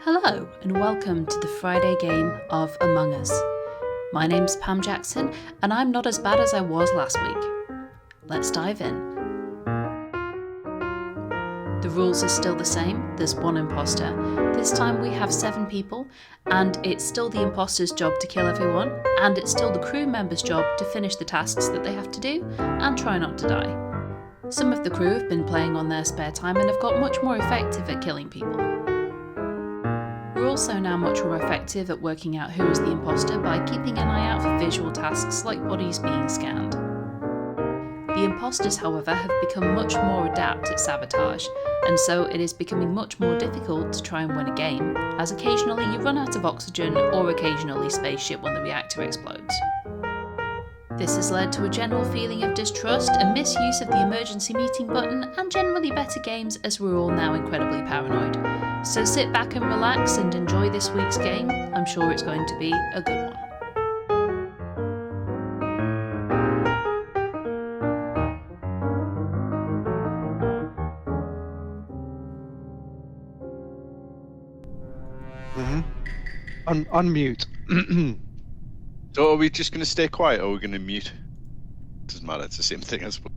Hello and welcome to the Friday game of Among Us. My name's Pam Jackson and I'm not as bad as I was last week. Let's dive in. The rules are still the same, there's one imposter. This time we have 7 people and it's still the imposter's job to kill everyone and it's still the crew member's job to finish the tasks that they have to do and try not to die. Some of the crew have been playing on their spare time and have got much more effective at killing people. We're also now much more effective at working out who is the imposter by keeping an eye out for visual tasks like bodies being scanned. The imposters, however, have become much more adept at sabotage, and so it is becoming much more difficult to try and win a game, as occasionally you run out of oxygen or occasionally spaceship when the reactor explodes. This has led to a general feeling of distrust and misuse of the emergency meeting button and generally better games as we're all now incredibly paranoid. So sit back and relax and enjoy this week's game. I'm sure it's going to be a good one. Unmute. So are we just going to stay quiet or are we going to mute? Doesn't matter, it's the same thing, I suppose.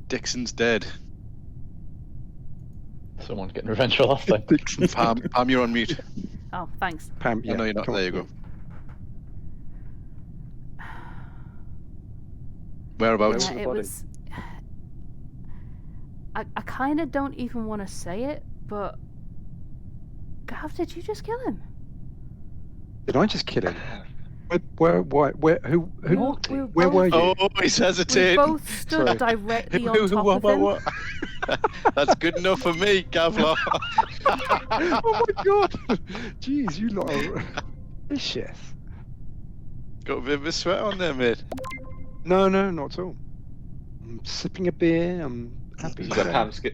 Dixon's dead. Someone's getting revenge for last time. Pam, you're on mute. Oh, thanks. Pam, I know you're not. There you go. Whereabouts? Yeah, it was. I kind of don't even want to say it, but Gav, did you just kill him? Did I just kill him? Where, who, where were you? Oh, he's We hesitating. both stood directly on top of him. What? That's good enough for me, Gavlar. Oh my god! Jeez, you lot are vicious. Got a bit of a sweat on there, mate. No, not at all. I'm sipping a beer. I'm happy. So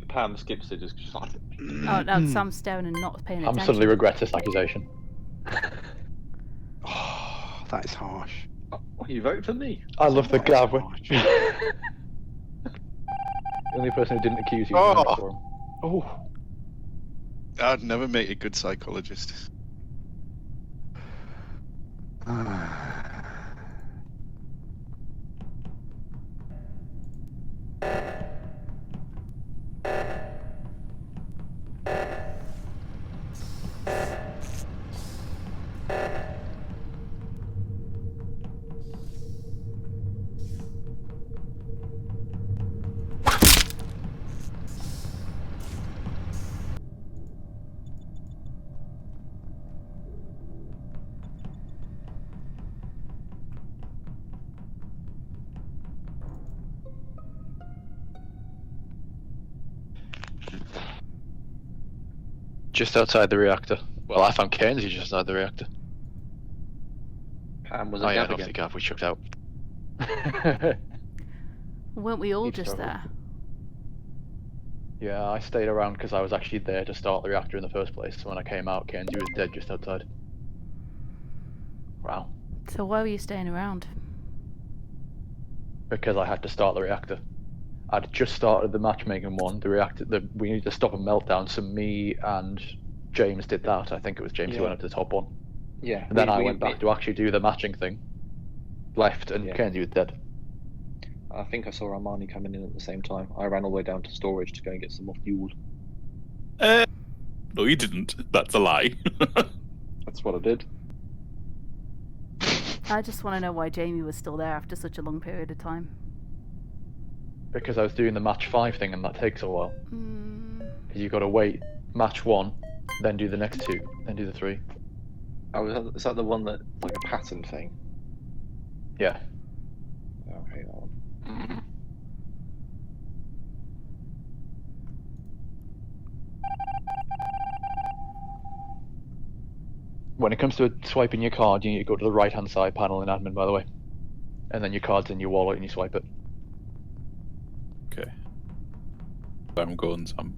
Pam skips it just like. Oh no, Sam's staring and not paying I'm attention. suddenly regret this accusation. Oh, that is harsh. You vote for me? I love the That is Gav. harsh. The only person who didn't accuse you. Oh. voted for him. Oh, I'd never make a good psychologist. Just outside the reactor. Well, I found Kenzie just outside the reactor. Pam was Oh a yeah, Gav obviously again. Gav we chucked out. Weren't we all He'd just struggle. there? Yeah, I stayed around because I was actually there to start the reactor in the first place. So when I came out, Kenzie was dead just outside. Wow. So why were you staying around? Because I had to start the reactor. I'd just started the matchmaking one. The reactor, we needed to stop a meltdown. So me and James did that. I think it was James who Yeah. went up to the top one. Yeah. And then I we- went back to actually do the matching thing. Left, and Yeah. Kenzie was dead. I think I saw Armani coming in at the same time. I ran all the way down to storage to go and get some more fuel. No, you didn't. That's a lie. That's what I did. I just want to know why Jamie was still there after such a long period of time. Because I was doing the match 5 thing, and that takes a while. Because you've got to wait, match 1, then do the next 2, then do the 3. Oh, is that the one that like a pattern thing? Yeah. Okay, that one. When it comes to swiping your card, you need to go to the right-hand side panel in admin, by the way. And then your card's in your wallet and you swipe it. Okay. I'm going some.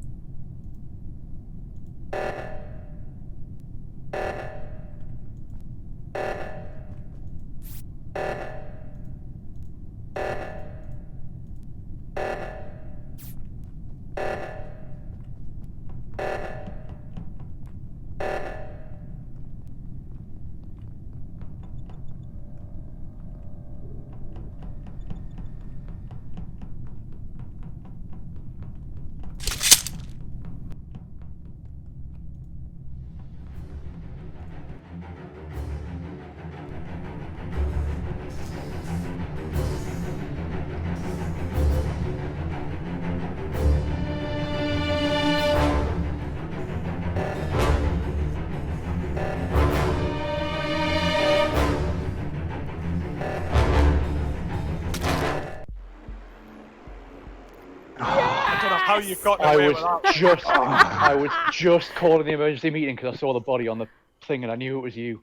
I don't know how you got I away was with that. I was just calling the emergency meeting because I saw the body on the thing and I knew it was you.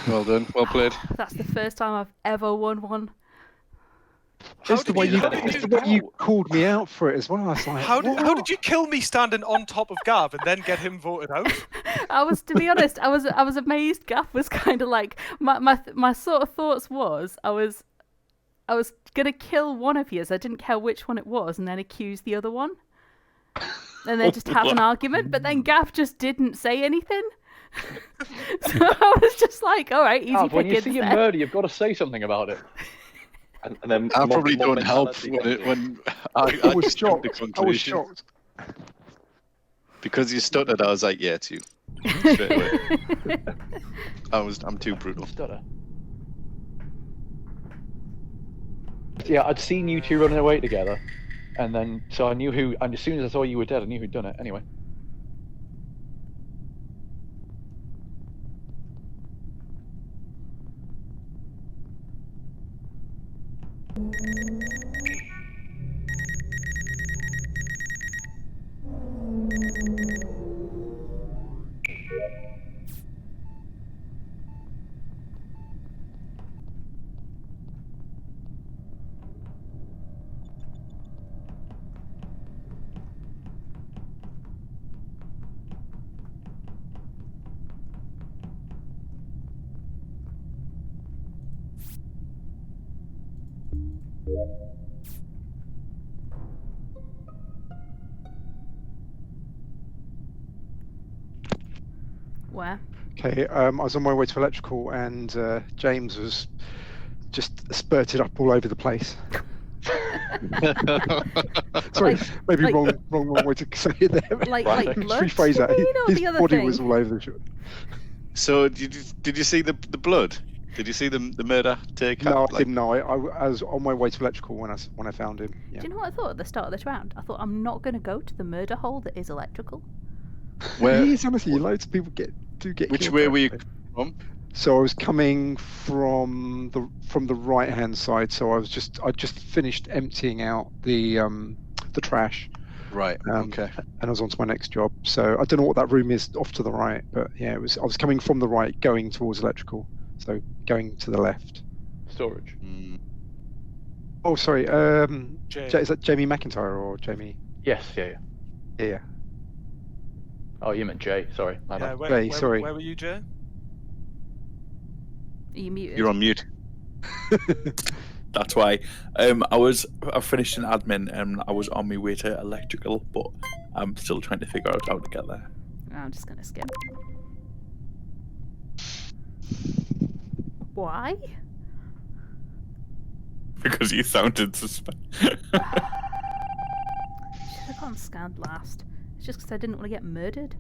Well done. Well played. That's the first time I've ever won one. How It's the did way you- you, how did it's you- the way you called me out for it as well. I was like, How what? did you kill me standing on top of Gav and then get him voted out? To be honest, I was amazed. Gaff was kind of like my sort of thoughts was I was gonna kill one of you, so I didn't care which one it was, and then accuse the other one, and then just have an argument. But then Gaff just didn't say anything, so I was just like, all right, easy Gav, when you pickings see a there. murder, you've got to say something about it. And then I mob- probably mob don't help mentality when comes in. I I was just jumped to shocked. I was conclusions. shocked. Because you stuttered, I was like, yeah, it's you. Straight away. I'm too brutal. Stutter. Yeah, I'd seen you two running away together, and then so I knew who. And as soon as I saw you were dead, I knew who'd done it. Anyway. Where? Okay, I was on my way to electrical, and James was just spurted up all over the place. Sorry, maybe like- wrong way to say it there. Like Right. blood? Rephrase that. You know, His the other body thing. was all over the shop. So did you see the blood? Did you see the murder take? No, I like, didn't know. I was on my way to electrical when I found him. Yeah. Do you know what I thought at the start of this round? I thought I'm not going to go to the murder hole that is electrical. Where? It is, honestly, loads of people get Which killed way there. were you from? So I was coming from the right hand side. So I just finished emptying out the trash, Right. Okay. and I was on to my next job. So I don't know what that room is off to the right, but yeah, I was coming from the right, going towards electrical. So going to the left. Storage. Mm. Oh, sorry. Jay. Is that Jamie McIntyre or Jamie? Yes. Yeah. Yeah. Oh, you meant Jay. Sorry. My Yeah, bad. Jay, sorry. Where were you, Jay? Are you muted? You're on mute. That's why. I finished an admin and I was on my way to electrical, but I'm still trying to figure out how to get there. I'm just going to skip. Why? Because you sounded suspect. Should have gone scanned last. It's just because I didn't want to get murdered.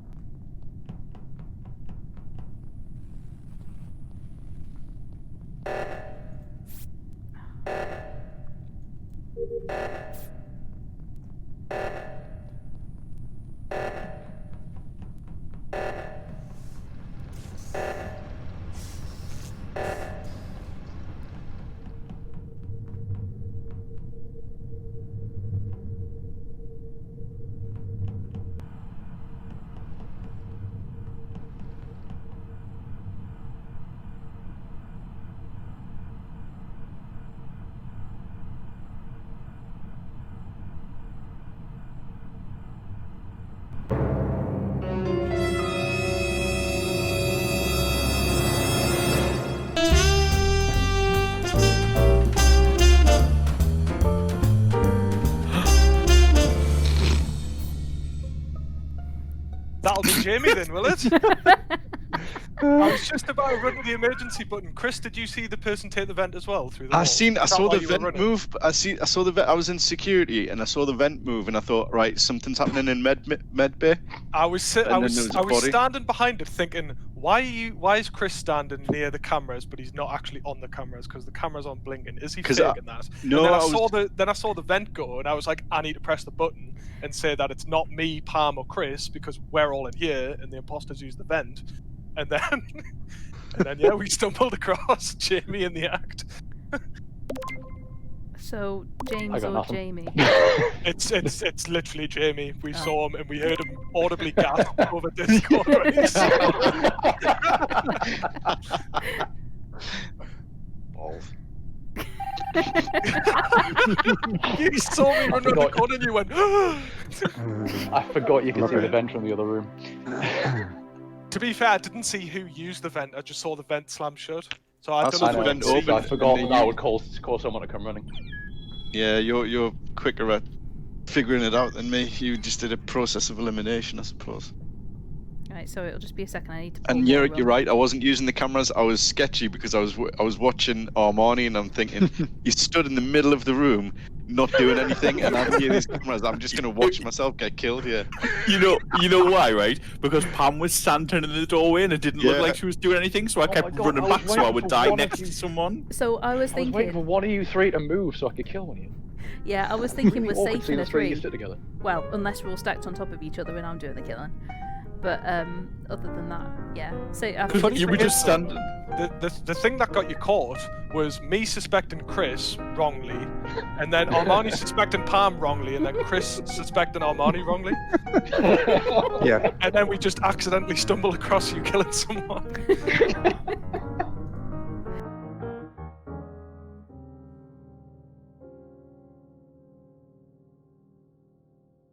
That'll be Jamie then, will it? I was just about to run to the emergency button. Chris, did you see the person take the vent as well through the wall? I Is that saw why the you were vent running? move. I saw the vent. I was in security and I saw the vent move and I thought, right, something's happening in med bay. I was And then there was a body. standing behind it, thinking, why is Chris standing near the cameras, but he's not actually on the cameras because the cameras aren't blinking? Is he 'Cause faking that? No, and then I I saw the vent go, and I was like, I need to press the button and say that it's not me, Palm, or Chris because we're all in here and the imposters use the vent, and then yeah, we stumbled across Jamie in the act. So James got or nothing. Jamie? It's literally Jamie. We saw him and we heard him audibly gasp over Discord. When he saw Balls. you saw me run around the corner and you went. I forgot you could see the vent from the other room. To be fair, I didn't see who used the vent. I just saw the vent slam shut. So I I don't saw know the if vent it was- open. I forgot and that then would cause someone to come running. Yeah, you're quicker at figuring it out than me. You just did a process of elimination, I suppose. Right, so it'll just be a second. I need to. pull And more you're rum. right. I wasn't using the cameras. I was sketchy because I was watching Armani and I'm thinking he stood in the middle of the room, not doing anything, and I'm near these cameras. I'm just gonna watch myself get killed here. You know why, right? Because Pam was standing in the doorway and it didn't look Yeah. like she was doing anything, so I Oh kept my God, running I was back so I waiting would for die one of next you. to someone. So I was I was waiting for thinking. one of you three to move so I could kill one of you. Yeah, I was thinking we're Really awkward safe seeing in a the three of you tree. sit together. Well, unless we're all stacked on top of each other and I'm doing the killing. But other than that, yeah. So I Because think you were just standing. The thing that got you caught was me suspecting Chris wrongly, and then Armani suspecting Palm wrongly, and then Chris suspecting Armani wrongly, Yeah. and then we just accidentally stumble across you killing someone.